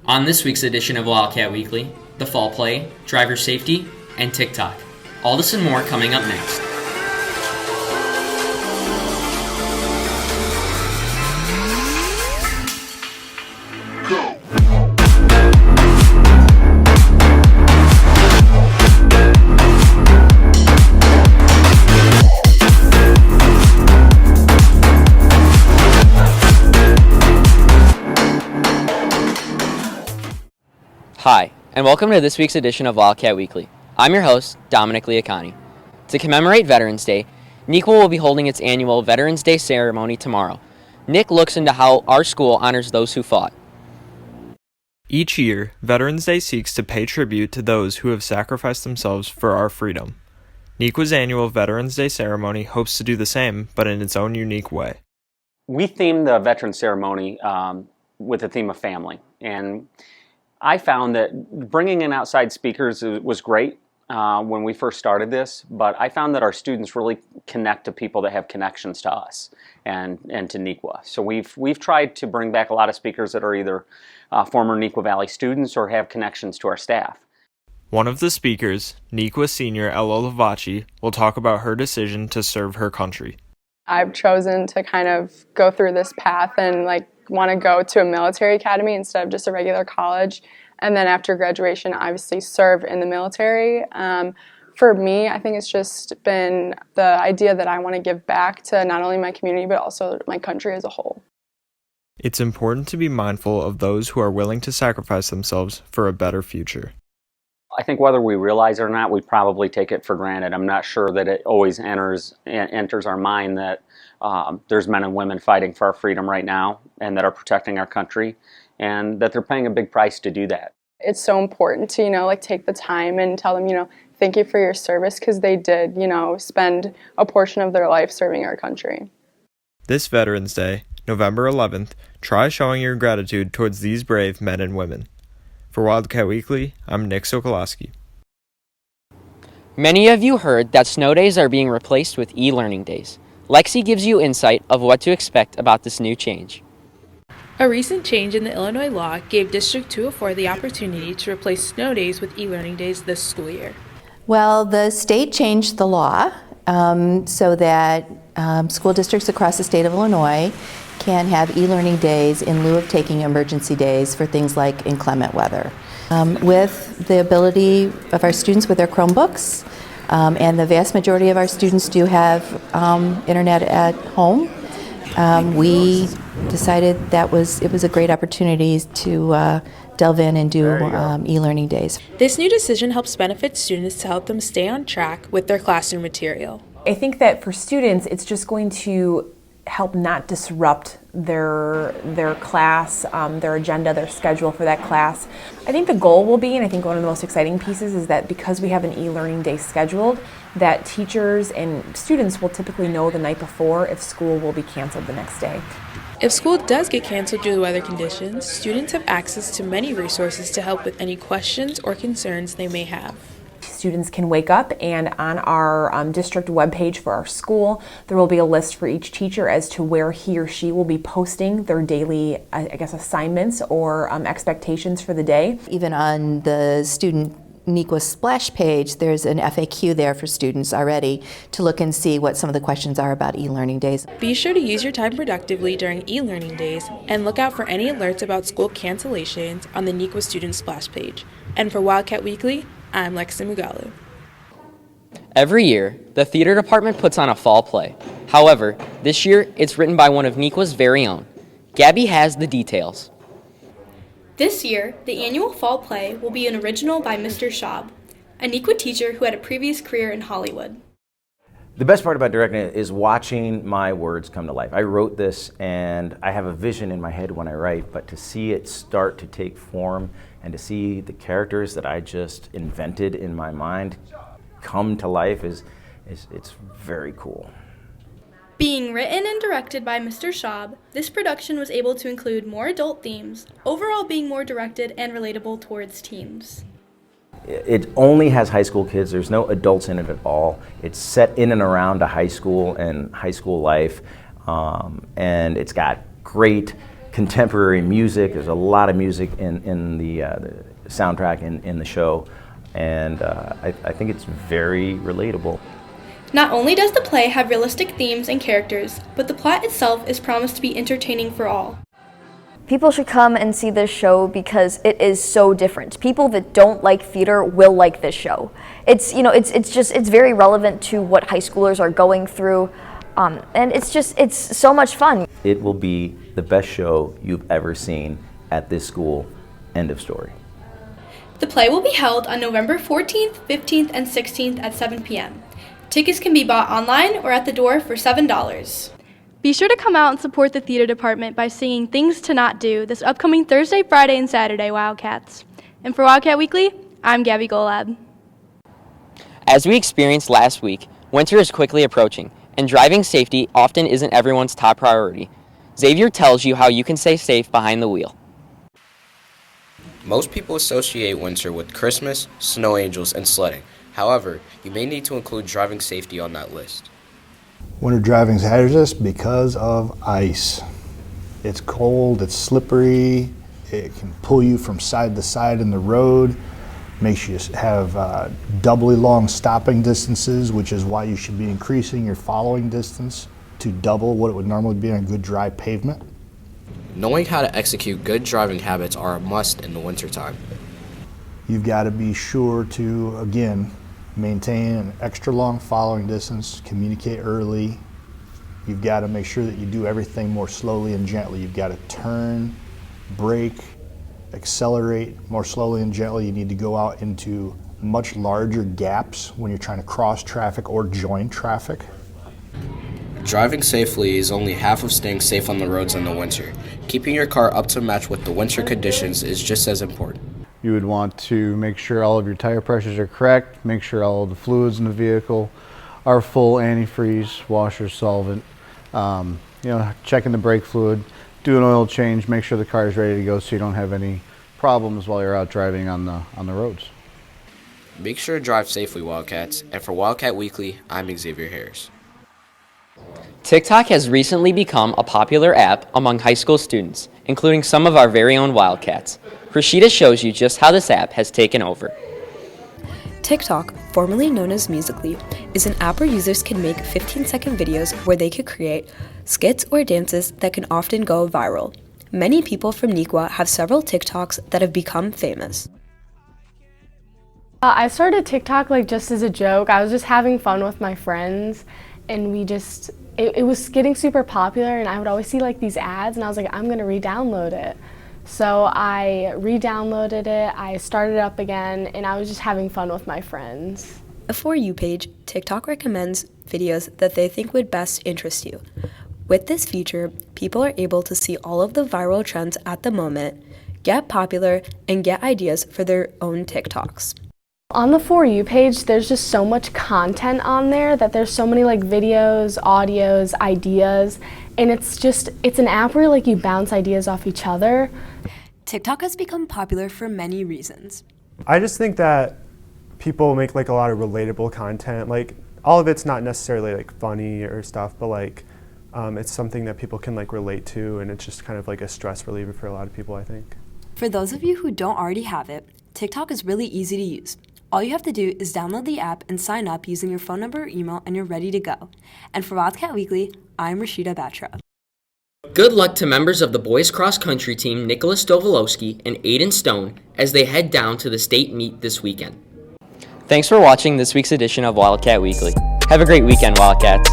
On this week's edition of Wildcat Weekly, the fall play, driver safety, and TikTok. All this and more coming up next. Hi, and welcome to this week's edition of Wildcat Weekly. I'm your host, Dominic Liacani. To commemorate Veterans Day, NEQA will be holding its annual Veterans Day ceremony tomorrow. Nick looks into how our school honors those who fought. Each year, Veterans Day seeks to pay tribute to those who have sacrificed themselves for our freedom. NEQA's annual Veterans Day ceremony hopes to do the same, but in its own unique way. We themed the Veterans ceremony with the theme of family, and I found that bringing in outside speakers was great when we first started this, but I found that our students really connect to people that have connections to us and to NEQA. So we've tried to bring back a lot of speakers that are either former NEQA Valley students or have connections to our staff. One of the speakers, NEQA senior Ella Lavachi, will talk about her decision to serve her country. I've chosen to kind of go through this path and want to go to a military academy instead of just a regular college, and then after graduation obviously serve in the military. For me, I think it's just been the idea that I want to give back to not only my community but also my country as a whole. It's important to be mindful of those who are willing to sacrifice themselves for a better future. I think whether we realize it or not, we probably take it for granted. I'm not sure that it always enters our mind that there's men and women fighting for our freedom right now and that are protecting our country, and that they're paying a big price to do that. It's so important to, take the time and tell them, thank you for your service, because they did, spend a portion of their life serving our country. This Veterans Day, November 11th, try showing your gratitude towards these brave men and women. For Wildcat Weekly, I'm Nick Sokolowski. Many of you heard that snow days are being replaced with e-learning days. Lexi gives you insight of what to expect about this new change. A recent change in the Illinois law gave District 204 the opportunity to replace snow days with e-learning days this school year. Well, the state changed the law so that school districts across the state of Illinois can have e-learning days in lieu of taking emergency days for things like inclement weather. With the ability of our students with their Chromebooks, and the vast majority of our students do have internet at home, we decided it was a great opportunity to delve in and do e-learning days. This new decision helps benefit students to help them stay on track with their classroom material. I think that for students, it's just going to help not disrupt their class, their agenda, their schedule for that class. I think the goal will be, and I think one of the most exciting pieces is that because we have an e-learning day scheduled, that teachers and students will typically know the night before if school will be canceled the next day. If school does get canceled due to weather conditions, students have access to many resources to help with any questions or concerns they may have. Students can wake up, and on our district webpage for our school, there will be a list for each teacher as to where he or she will be posting their daily, assignments or expectations for the day. Even on the student NEQA splash page, there's an FAQ there for students already to look and see what some of the questions are about e-learning days. Be sure to use your time productively during e-learning days and look out for any alerts about school cancellations on the NEQA student splash page. And for Wildcat Weekly, I'm Lexi Mugalu. Every year, the theater department puts on a fall play. However, this year, it's written by one of NEQA's very own. Gabby has the details. This year, the annual fall play will be an original by Mr. Schaub, a NEQA teacher who had a previous career in Hollywood. The best part about directing it is watching my words come to life. I wrote this and I have a vision in my head when I write, but to see it start to take form and to see the characters that I just invented in my mind come to life it's very cool. Being written and directed by Mr. Schaub, this production was able to include more adult themes, overall being more directed and relatable towards teens. It only has high school kids. There's no adults in it at all. It's set in and around a high school and high school life, and it's got great contemporary music. There's a lot of music in the soundtrack in the show, and I think it's very relatable. Not only does the play have realistic themes and characters, but the plot itself is promised to be entertaining for all. People should come and see this show because it is so different. People that don't like theater will like this show. It's very relevant to what high schoolers are going through, and it's so much fun. It will be the best show you've ever seen at this school. End of story. The play will be held on November 14th, 15th, and 16th at 7 p.m. Tickets can be bought online or at the door for $7. Be sure to come out and support the theater department by singing Things to Not Do this upcoming Thursday, Friday, and Saturday Wildcats. And for Wildcat Weekly, I'm Gabby Golab. As we experienced last week, winter is quickly approaching, and driving safety often isn't everyone's top priority. Xavier tells you how you can stay safe behind the wheel. Most people associate winter with Christmas, snow angels, and sledding. However, you may need to include driving safety on that list. Winter driving is hazardous because of ice. It's cold, it's slippery, it can pull you from side to side in the road, makes you have doubly long stopping distances, which is why you should be increasing your following distance to double what it would normally be on good dry pavement. Knowing how to execute good driving habits are a must in the wintertime. You've got to be sure to, again, maintain an extra long following distance, communicate early. You've got to make sure that you do everything more slowly and gently. You've got to turn, brake, accelerate more slowly and gently. You need to go out into much larger gaps when you're trying to cross traffic or join traffic. Driving safely is only half of staying safe on the roads in the winter. Keeping your car up to match with the winter conditions is just as important. You would want to make sure all of your tire pressures are correct, make sure all of the fluids in the vehicle are full antifreeze, washer, solvent, checking the brake fluid, do an oil change, make sure the car is ready to go so you don't have any problems while you're out driving on the roads. Make sure to drive safely, Wildcats, and for Wildcat Weekly, I'm Xavier Harris. TikTok has recently become a popular app among high school students, including some of our very own Wildcats. Rashida shows you just how this app has taken over. TikTok, formerly known as Musical.ly, is an app where users can make 15-second videos where they could create skits or dances that can often go viral. Many people from Neuqua have several TikToks that have become famous. I started TikTok just as a joke. I was just having fun with my friends, and it was getting super popular, and I would always see these ads, and I was like, I'm gonna re-download it. So I re-downloaded it, I started it up again, and I was just having fun with my friends. A For You page, TikTok recommends videos that they think would best interest you. With this feature, people are able to see all of the viral trends at the moment, get popular, and get ideas for their own TikToks. On the For You page, there's just so much content on there that there's so many videos, audios, ideas, and it's an app where you bounce ideas off each other. TikTok has become popular for many reasons. I just think that people make a lot of relatable content. All of it's not necessarily funny or stuff, but it's something that people can relate to, and it's just kind of a stress reliever for a lot of people, I think. For those of you who don't already have it, TikTok is really easy to use. All you have to do is download the app and sign up using your phone number or email, and you're ready to go. And for Wildcat Weekly, I'm Rashida Batra. Good luck to members of the boys cross country team Nicholas Dovolowski and Aiden Stone as they head down to the state meet this weekend. Thanks for watching this week's edition of Wildcat Weekly. Have a great weekend, Wildcats.